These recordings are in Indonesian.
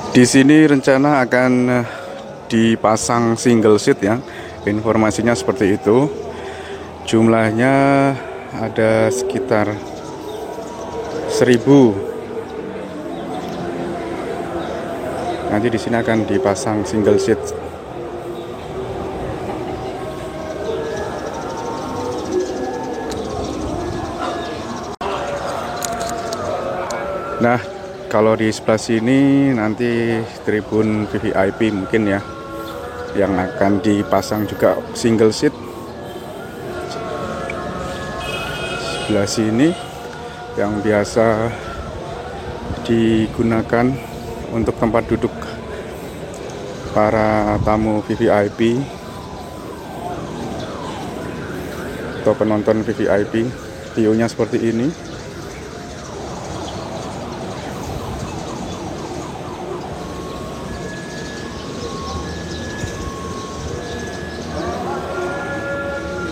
Di sini rencana akan dipasang single seat ya. Informasinya seperti itu. Jumlahnya ada sekitar 1000. Nanti di sini akan dipasang single seat. Nah, kalau di sebelah sini nanti tribun VVIP mungkin ya, yang akan dipasang juga single seat. Sebelah sini yang biasa digunakan untuk tempat duduk para tamu VVIP atau penonton VVIP. View-nya seperti ini.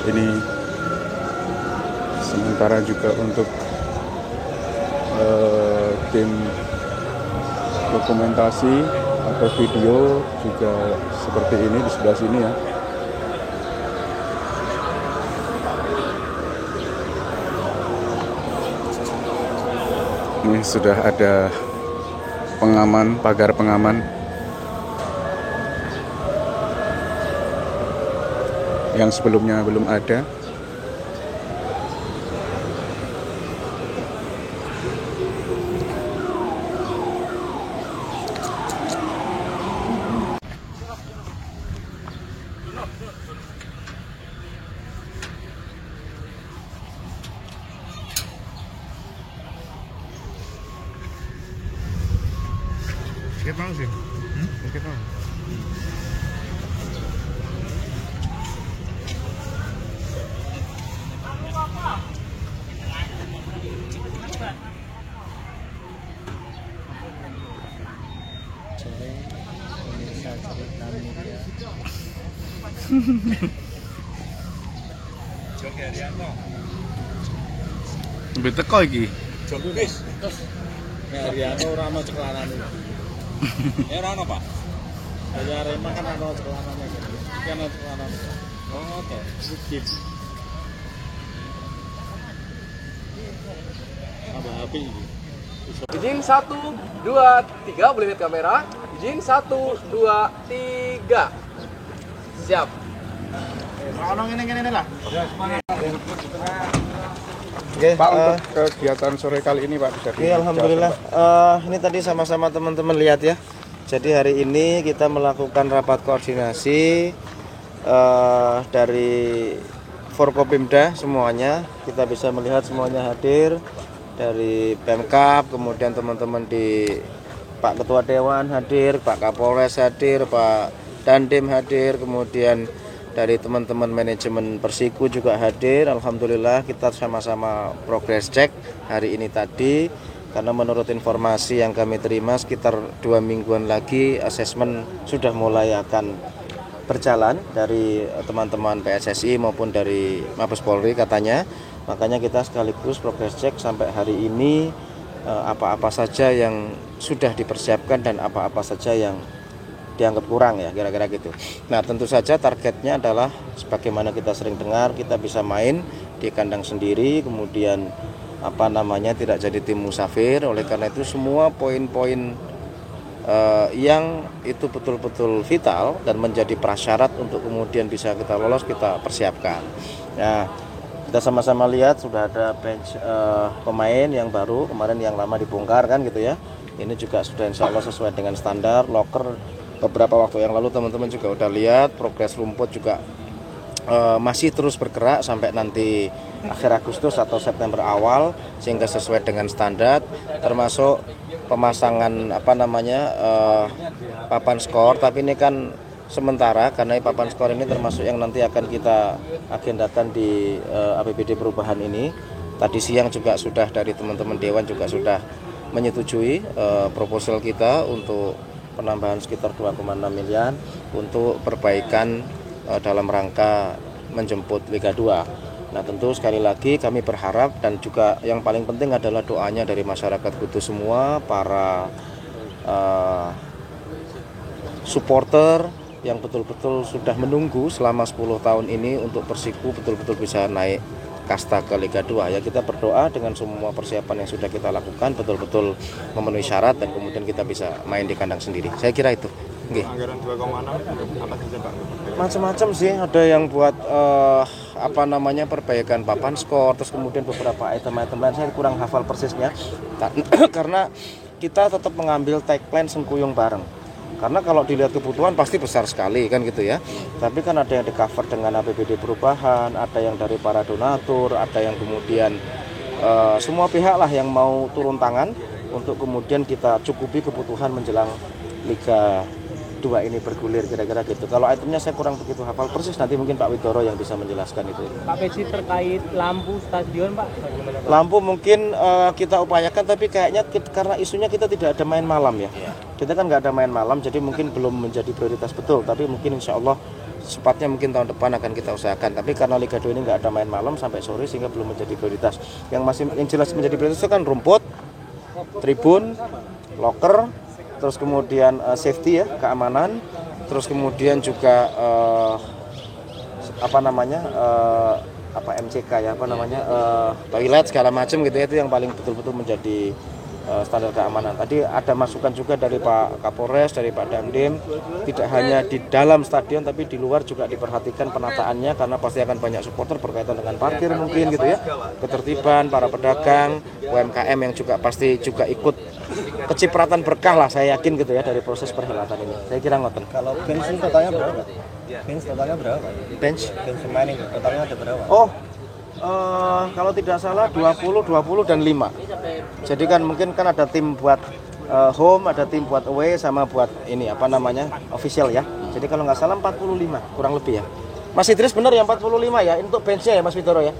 Ini sementara juga untuk tim dokumentasi atau video juga seperti ini di sebelah sini ya. Ini sudah ada pengaman, pagar pengaman yang sebelumnya belum ada. sih. Lebih teko iki. Wis, terus Ariano ora ono ceklanan iki. Ya ora ono, Pak. Ya Arema kan ono ceklanannya. Iki ono ceklanan. Oh, toh. Skip. Apa api iki? Izin 1, 2, 3, boleh lihat kamera. Izin 1, 2, 3. Siap. Ono ngene-ngene lah. Oke, Pak, untuk kegiatan sore kali ini Pak bisa alhamdulillah. Ini tadi sama-sama teman-teman lihat ya. Jadi hari ini kita melakukan rapat koordinasi dari Forkopimda semuanya. Kita bisa melihat semuanya hadir dari Pemkab, kemudian teman-teman di Pak Ketua Dewan hadir, Pak Kapolres hadir, Pak Dandim hadir, kemudian dari teman-teman manajemen Persiku juga hadir. Alhamdulillah kita sama-sama progress check hari ini tadi, karena menurut informasi yang kami terima sekitar 2 mingguan lagi asesmen sudah mulai akan berjalan dari teman-teman PSSI maupun dari Mabes Polri katanya. Makanya kita sekaligus progress check sampai hari ini apa-apa saja yang sudah dipersiapkan dan apa-apa saja yang dianggap kurang ya, kira-kira gitu. Nah, tentu saja targetnya adalah sebagaimana kita sering dengar, kita bisa main di kandang sendiri, kemudian tidak jadi tim musafir. Oleh karena itu semua poin-poin yang itu betul-betul vital dan menjadi prasyarat untuk kemudian bisa kita lolos, kita persiapkan. Nah, kita sama-sama lihat sudah ada bench pemain yang baru, kemarin yang lama dibongkar kan gitu ya. Ini juga sudah insya Allah sesuai dengan standar. Locker beberapa waktu yang lalu teman-teman juga udah lihat, progres rumput juga masih terus bergerak sampai nanti akhir Agustus atau September awal, sehingga sesuai dengan standar, termasuk pemasangan papan skor. Tapi ini kan sementara, karena papan skor ini termasuk yang nanti akan kita agendakan di APBD perubahan ini. Tadi siang juga sudah dari teman-teman Dewan juga sudah menyetujui proposal kita untuk penambahan sekitar 2,6 miliar untuk perbaikan dalam rangka menjemput Liga 2. Nah, tentu sekali lagi kami berharap, dan juga yang paling penting adalah doanya dari masyarakat Kudus semua, para supporter yang betul-betul sudah menunggu selama 10 tahun ini untuk Persiku betul-betul bisa naik kasta ke Liga 2 ya. Kita berdoa dengan semua persiapan yang sudah kita lakukan betul-betul memenuhi syarat dan kemudian kita bisa main di kandang sendiri. Saya kira itu. Nggih. Anggaran 2,6 apa saja Pak? Macam-macam sih, ada yang buat perbaikan papan skor, terus kemudian beberapa item-item lain saya kurang hafal persisnya karena kita tetap mengambil tagline Sengkuyung Bareng. Karena kalau dilihat kebutuhan pasti besar sekali kan gitu ya. Tapi kan ada yang di cover dengan APBD perubahan, ada yang dari para donatur, ada yang kemudian semua pihak lah yang mau turun tangan untuk kemudian kita cukupi kebutuhan menjelang Liga 2 ini bergulir, kira-kira gitu. Kalau itemnya saya kurang begitu hafal persis, nanti mungkin Pak Widoro yang bisa menjelaskan itu. Pak Peci terkait lampu stadion Pak, bagaimana Pak? Lampu mungkin kita upayakan, tapi kayaknya karena isunya kita tidak ada main malam ya. Kita kan nggak ada main malam, jadi mungkin belum menjadi prioritas betul. Tapi mungkin insya Allah sepatnya mungkin tahun depan akan kita usahakan. Tapi karena Liga 2 ini nggak ada main malam sampai sore sehingga belum menjadi prioritas. Yang jelas menjadi prioritas itu kan rumput, tribun, loker, terus kemudian safety ya, keamanan, terus kemudian juga MCK ya, toilet segala macam gitu ya, itu yang paling betul-betul menjadi standar keamanan. Tadi ada masukan juga dari Pak Kapolres, dari Pak Dandim, tidak hanya di dalam stadion tapi di luar juga diperhatikan penataannya karena pasti akan banyak supporter berkaitan dengan parkir mungkin gitu ya, ketertiban para pedagang, UMKM yang juga pasti juga ikut kecipratan berkah lah saya yakin gitu ya dari proses perhelatan ini. Saya kira ngoten. Kalau bench ini totalnya berapa? Bench totalnya berapa? Bench pemain ini totalnya ada berapa? Oh, kalau tidak salah 20, 20 dan 5. Jadi kan mungkin kan ada tim buat home, ada tim buat away, sama buat ini official ya. Jadi kalau nggak salah 45 kurang lebih ya. Mas Idris benar ya 45 ya untuk benchnya ya Mas Widoro ya.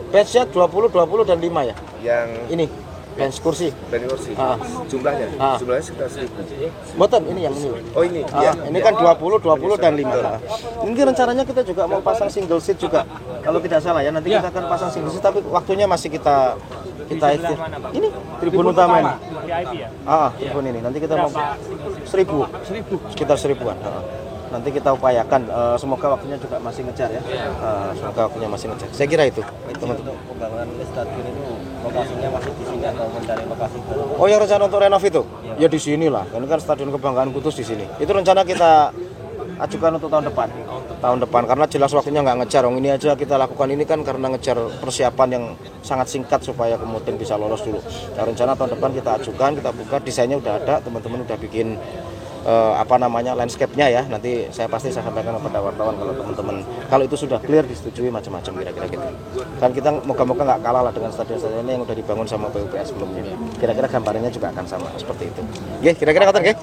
Benchnya 20, 20 dan 5 ya. Yang Ini bench kursi. Jumlahnya sekitar 1.000. Boten ini yang ini. Oh ini. Ini kan 20, 20 dan 5. Ini rencananya kita juga mau pasang single seat juga. Kalau tidak salah ya, nanti kita akan pasang single seat tapi waktunya masih kita ini tribun utama ini. VIP ya? Tribun ini. Nanti kita mau 1.000. Sekitar 1.000-an. Nanti kita upayakan, semoga waktunya juga masih ngejar ya. Semoga waktunya masih ngejar. Saya kira itu, teman-teman. Pembangunan stadion itu lokasinya masih di sini atau mencari lokasi baru? Oh, yang rencana untuk renov itu? Ya di sini lah. Ini kan Stadion Kebanggaan Kudus di sini. Itu rencana kita ajukan untuk tahun depan. Tahun depan karena jelas waktunya nggak ngejar. Ini aja kita lakukan ini kan karena ngejar persiapan yang sangat singkat supaya kemudian bisa lolos dulu. Nah, rencana tahun depan kita ajukan, kita buka, desainnya udah ada, teman-teman udah bikin landscape-nya ya. Nanti saya pasti sampaikan kepada wartawan kalau itu sudah clear, disetujui macam-macam kira-kira gitu. Kan kita moga-moga nggak kalah lah dengan stadion-stadion yang udah dibangun sama PUPS sebelumnya. Kira-kira gambarannya juga akan sama seperti itu. Oke, kira-kira ngoten nggih.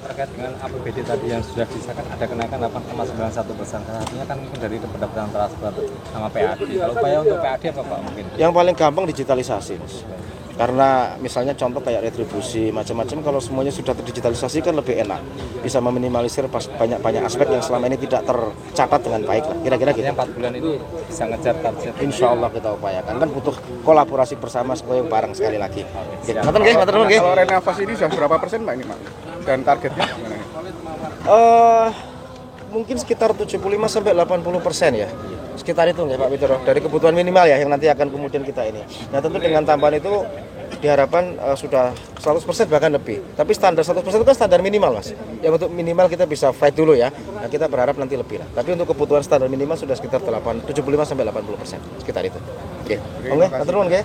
Terkait dengan APBD tadi yang sudah disahkan ada kenaikan 8,91%. Artinya kan mungkin dari pendapatan transport sama PAD. Kalau upaya untuk PAD apa Pak mungkin? Yang paling gampang digitalisasi, Mas. Karena misalnya contoh kayak retribusi macam-macam, kalau semuanya sudah terdigitalisasi kan lebih enak, bisa meminimalisir banyak aspek yang selama ini tidak tercatat dengan baik lah. Kira-kira gitu. 4 bulan ini bisa ngejar target. Insya Allah kita upayakan, kan butuh kolaborasi bersama supaya bareng sekali lagi. Ngoten nggih, ngoten nggih. Kalau renovasi ini sudah berapa persen Pak ini Pak? Dan targetnya gimana? Mungkin sekitar 75 sampai 80% ya. Sekitar itu nggak Pak Widoro, dari kebutuhan minimal ya yang nanti akan kemudian kita ini. Nah tentu dengan tambahan itu diharapkan sudah 100% bahkan lebih. Tapi standar 100% itu kan standar minimal Mas. Yang untuk minimal kita bisa fight dulu ya. Nah kita berharap nanti lebih lah. Tapi untuk kebutuhan standar minimal sudah sekitar 75 sampai 80%. Sekitar itu. Oke. Oke, atur nuwun nggih.